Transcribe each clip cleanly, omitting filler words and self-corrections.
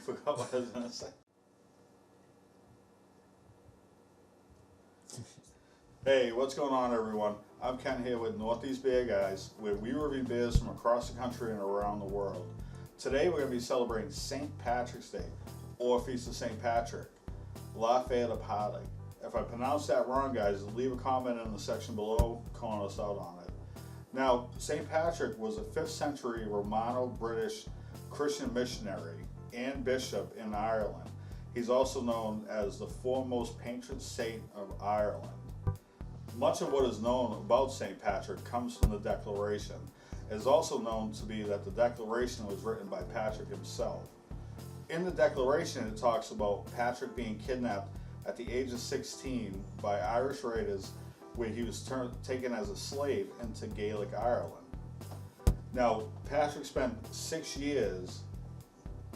forgot what I was going to say. Hey, what's going on, everyone? I'm Ken here with Northeast Beer Guys, where we review beers from across the country and around the world. Today we're going to be celebrating St. Patrick's Day, or Feast of St. Patrick, La Fête de Paddy. If I pronounce that wrong, guys, leave a comment in the section below calling us out on it. Now, St. Patrick was a 5th century Romano-British Christian missionary and bishop in Ireland. He's also known as the foremost patron saint of Ireland. Much of what is known about St. Patrick comes from the Declaration. It is also known to be that the Declaration was written by Patrick himself. In the Declaration, it talks about Patrick being kidnapped at the age of 16 by Irish raiders, where he was taken as a slave into Gaelic Ireland. Now, Patrick spent 6 years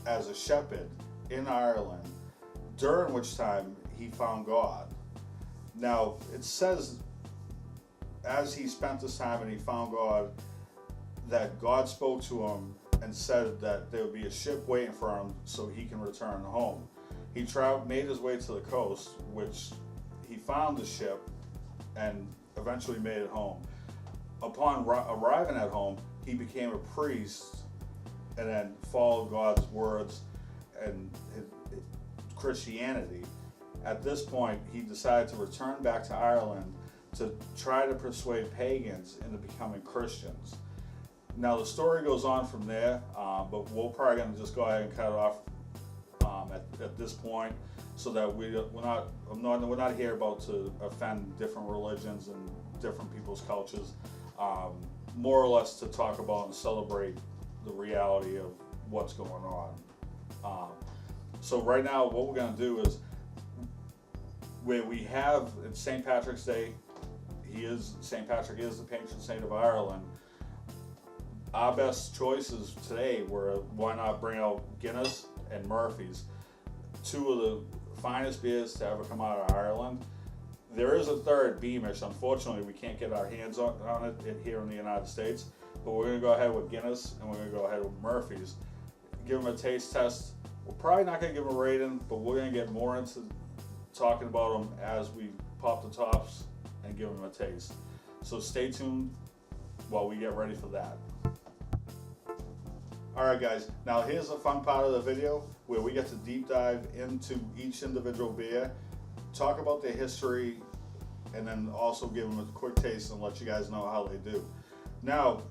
as a shepherd in Ireland, during which time he found God. Now, it says as he spent this time and he found God, that God spoke to him and said that there would be a ship waiting for him so he can return home. He made his way to the coast, which he found the ship and eventually made it home. Upon arriving at home, he became a priest and then followed God's words and Christianity. At this point, he decided to return back to Ireland to try to persuade pagans into becoming Christians. Now the story goes on from there, but we're probably going to just go ahead and cut it off at this point, so that we're not here about to offend different religions and different people's cultures. More or less to talk about and celebrate the reality of what's going on. So right now, what we're going to do is, where we have it's St. Patrick's Day. St. Patrick is the patron saint of Ireland. Our best choices today were, why not bring out Guinness and Murphy's, two of the finest beers to ever come out of Ireland. There is a third, Beamish. Unfortunately, we can't get our hands on it here in the United States, but we're going to go ahead with Guinness and we're going to go ahead with Murphy's. Give them a taste test. We're probably not going to give them a rating, but we're going to get more into talking about them as we pop the tops and give them a taste. So stay tuned while we get ready for that. Alright guys, now here's the fun part of the video where we get to deep dive into each individual beer, talk about their history, and then also give them a quick taste and let you guys know how they do. Now,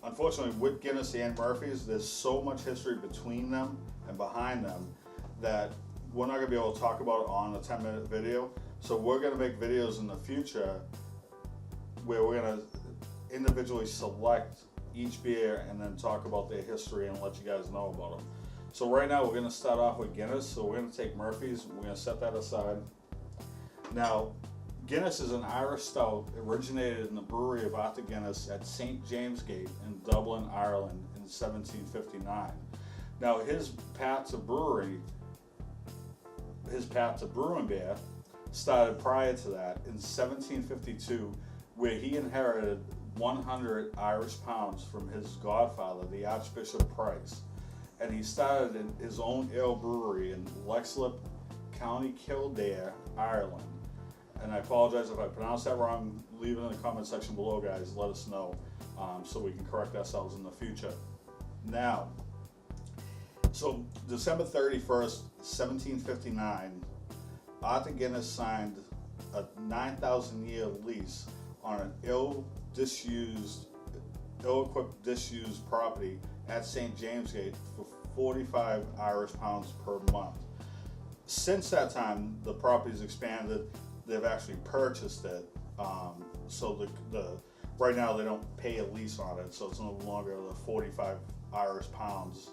unfortunately, with Guinness and Murphy's, there's so much history between them and behind them that we're not going to be able to talk about it on a 10-minute video. So we're going to make videos in the future where we're going to individually select each beer and then talk about their history and let you guys know about them. So right now we're going to start off with Guinness. So we're going to take Murphy's, we're going to set that aside. Now, Guinness is an Irish stout, originated in the brewery of Arthur Guinness at St. James Gate in Dublin, Ireland in 1759. Now his path to brewing beer started prior to that in 1752, where he inherited 100 Irish pounds from his godfather, the Archbishop Price, and he started his own ale brewery in Leixlip, County Kildare, Ireland. And I apologize if I pronounced that wrong. Leave it in the comment section below, guys. Let us know so we can correct ourselves in the future. Now, so December 31st, 1759, Arthur Guinness signed a 9,000-year lease on an ill-equipped disused property at St. James Gate for 45 Irish pounds per month. Since that time, the property's expanded. They've actually purchased it, so right now they don't pay a lease on it, so it's no longer the 45 Irish pounds.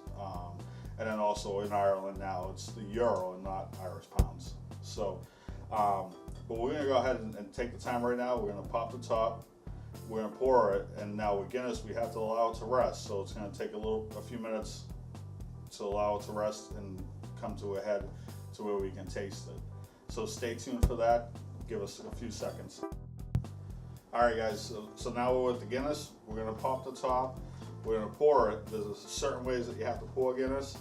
And then also in Ireland now it's the euro and not Irish pounds. So, but we're going to go ahead and take the time right now. We're going to pop the top, we're going to pour it, and now with Guinness we have to allow it to rest. So it's going to take a few minutes to allow it to rest and come to a head to where we can taste it. So stay tuned for that. Give us a few seconds. Alright guys, so now we're with the Guinness. We're going to pop the top. We're going to pour it. There's certain ways that you have to pour Guinness.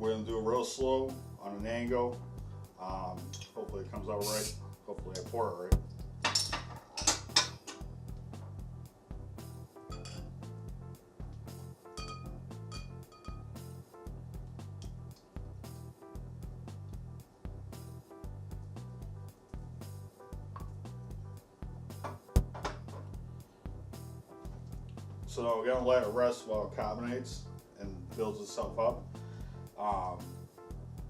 We're gonna do it real slow on an angle. Hopefully it comes out right. Hopefully I pour it right. So now we're gonna let it rest while it carbonates and builds itself up.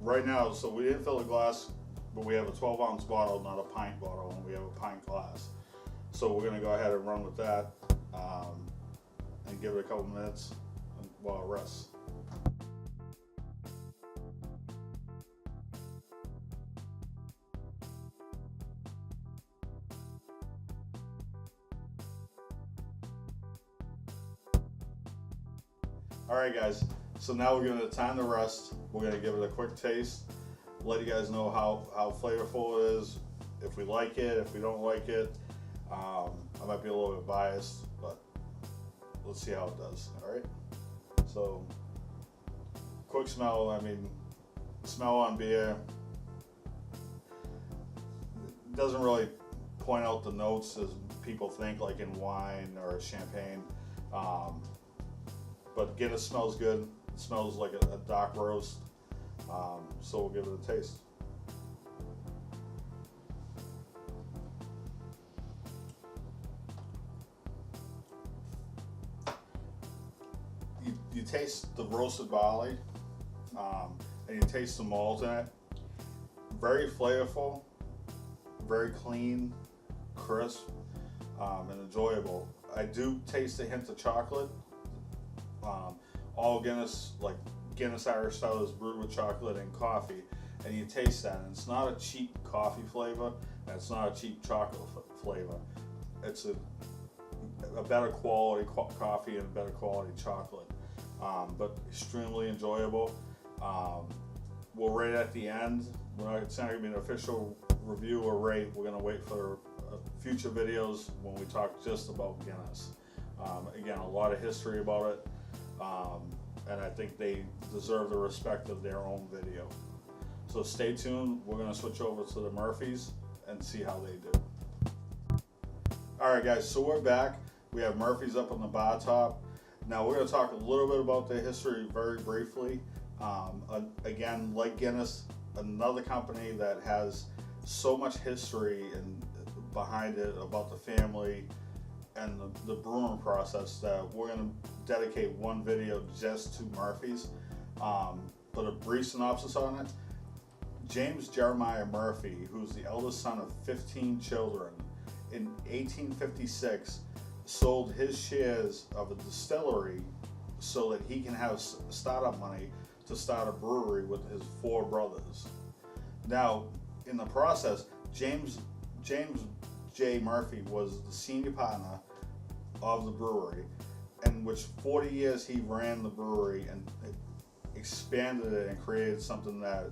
Right now, so we didn't fill the glass, but we have a 12-ounce bottle, not a pint bottle, and we have a pint glass. So we're gonna go ahead and run with that and give it a couple minutes while it rests. Alright guys, so now we're gonna time the rest. We're gonna give it a quick taste, let you guys know how flavorful it is, if we like it, if we don't like it. I might be a little bit biased, but let's see how it does, alright? So, quick smell, I mean, smell on beer. It doesn't really point out the notes as people think, like in wine or champagne. But Guinness smells good. It smells like a dark roast. So we'll give it a taste. You taste the roasted barley, and you taste the malt in it. Very flavorful, very clean, crisp, and enjoyable. I do taste a hint of chocolate. All Guinness, like Guinness Irish Stout, is brewed with chocolate and coffee, and you taste that. And it's not a cheap coffee flavor, and it's not a cheap chocolate flavor. It's a better quality coffee and a better quality chocolate, but extremely enjoyable. We'll rate at the end. It's not going to be an official review or rate. We're going to wait for future videos when we talk just about Guinness. Again, a lot of history about it. And I think they deserve the respect of their own video. So stay tuned. We're going to switch over to the Murphys and see how they do. Alright guys, so we're back. We have Murphys up on the bar top. Now we're going to talk a little bit about their history very briefly. Again, like Guinness, another company that has so much history and behind it about the family and the brewing process that we're going to dedicate one video just to Murphy's. But a brief synopsis on it. James Jeremiah Murphy, who's the eldest son of 15 children, in 1856 sold his shares of a distillery so that he can have startup money to start a brewery with his 4 brothers. Now, in the process, James J. Murphy was the senior partner of the brewery, in which 40 years he ran the brewery and expanded it and created something that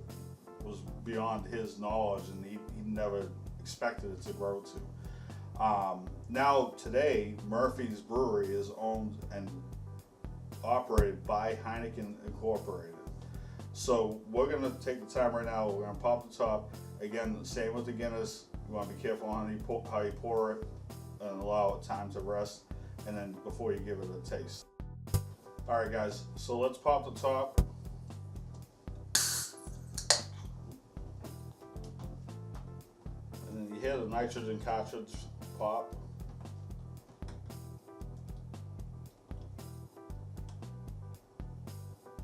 was beyond his knowledge, and he never expected it to grow to. Now today, Murphy's Brewery is owned and operated by Heineken Incorporated. So we're going to take the time right now, we're going to pop the top. Again, same with the Guinness, you want to be careful on how you pour it and allow it time to rest, and then before you give it a taste. Alright guys, so let's pop the top. And then you hear the nitrogen cartridge pop.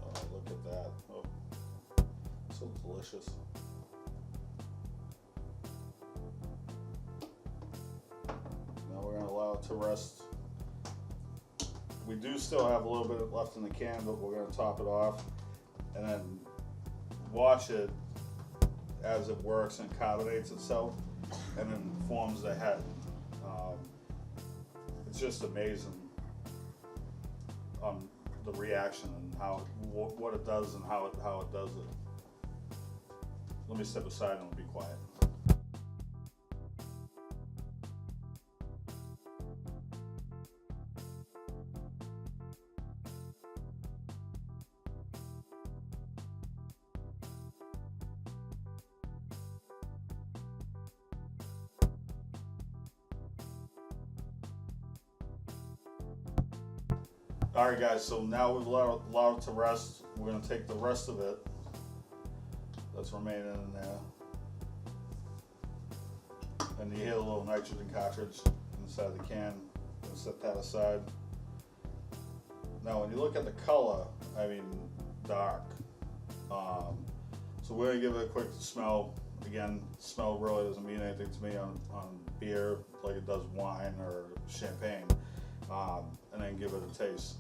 Oh, look at that. Oh, so delicious. Now we're going to allow it to rest. We do still have a little bit left in the can, but we're going to top it off and then watch it as it works and carbonates itself and then forms the head. It's just amazing on the reaction and how what it does and how it does it. Let me step aside and I'll be quiet. Alright guys, so now we've allowed it to rest. We're going to take the rest of it that's remaining in there. And you hear a little nitrogen cartridge inside the can. I'm going to set that aside. Now when you look at the color, I mean dark. So we're going to give it a quick smell. Again, smell really doesn't mean anything to me on beer like it does wine or champagne. And then give it a taste.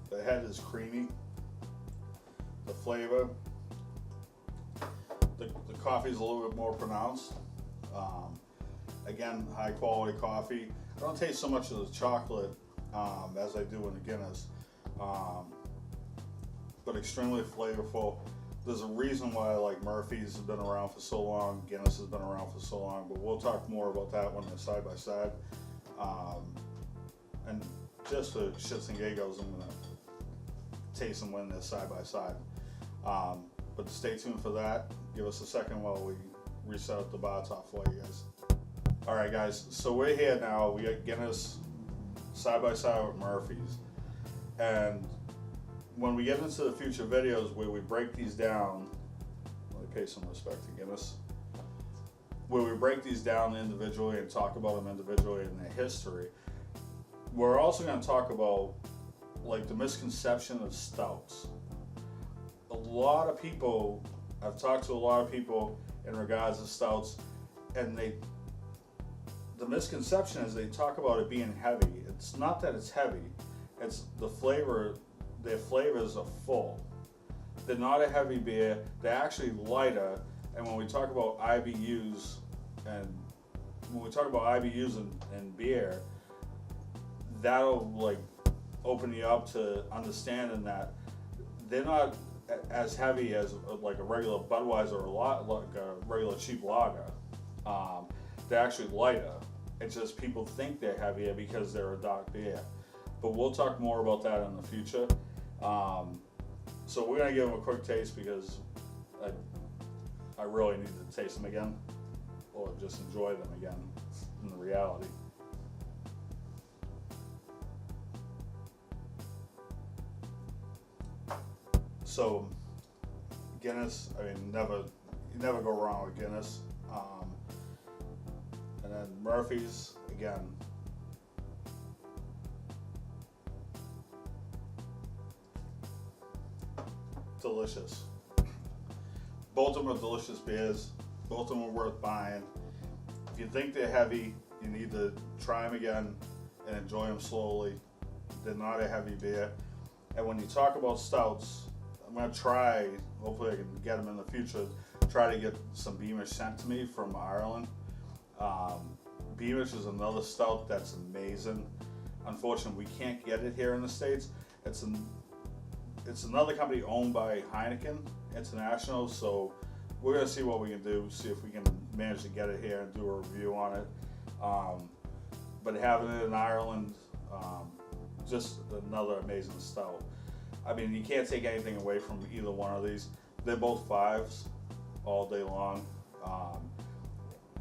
The head is creamy. The flavor, the coffee is a little bit more pronounced. Again, high quality coffee. I don't taste so much of the chocolate as I do in the Guinness, but extremely flavorful. There's a reason why like Murphy's has been around for so long, Guinness has been around for so long, but we'll talk more about that when they're side by side. And just for shits and giggles, I'm gonna taste them when they're side by side. But stay tuned for that. Give us a second while we reset up the bar top for you guys. All right, guys. So we're here now. We got Guinness side by side with Murphy's, and when we get into the future videos where we break these down, let me pay some respect to Guinness. Where we break these down individually and talk about them individually and their history, we're also going to talk about like the misconception of stouts. A lot of people, I've talked to a lot of people in regards to stouts, and the misconception is they talk about it being heavy. It's not that it's heavy, it's the flavor. Their flavors are full. They're not a heavy beer, they're actually lighter, and when we talk about IBUs and beer, that'll like open you up to understanding that they're not as heavy as like a regular Budweiser or like a regular cheap lager. They're actually lighter. It's just people think they're heavier because they're a dark beer. But we'll talk more about that in the future. So we're gonna give them a quick taste because I really need to taste them again, or just enjoy them again in the reality. So Guinness, I mean, you never go wrong with Guinness. And then Murphy's, again. Delicious. Both of them are delicious beers. Both of them are worth buying. If you think they're heavy, you need to try them again and enjoy them slowly. They're not a heavy beer. And when you talk about stouts, I'm going to try, hopefully I can get them in the future, try to get some Beamish sent to me from Ireland. Beamish is another stout that's amazing. Unfortunately, we can't get it here in the States. It's another company owned by Heineken International, so we're going to see what we can do, see if we can manage to get it here and do a review on it. But having it in Ireland, just another amazing stout. I mean, you can't take anything away from either one of these. They're both fives all day long.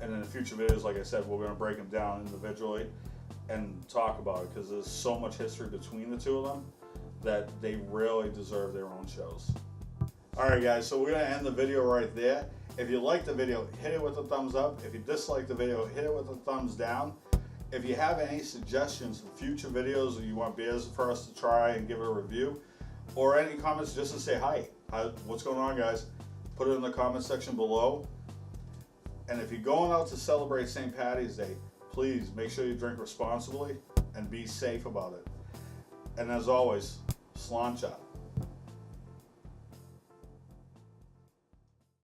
And in the future videos, like I said, we're going to break them down individually and talk about it because there's so much history between the two of them that they really deserve their own shows. Alright guys, so we're going to end the video right there. If you liked the video, hit it with a thumbs up. If you disliked the video, hit it with a thumbs down. If you have any suggestions for future videos or you want beers for us to try and give a review, or any comments just to say hi, what's going on guys, put it in the comment section below. And if you're going out to celebrate St. Paddy's Day, please make sure you drink responsibly and be safe about it. And as always, sláinte.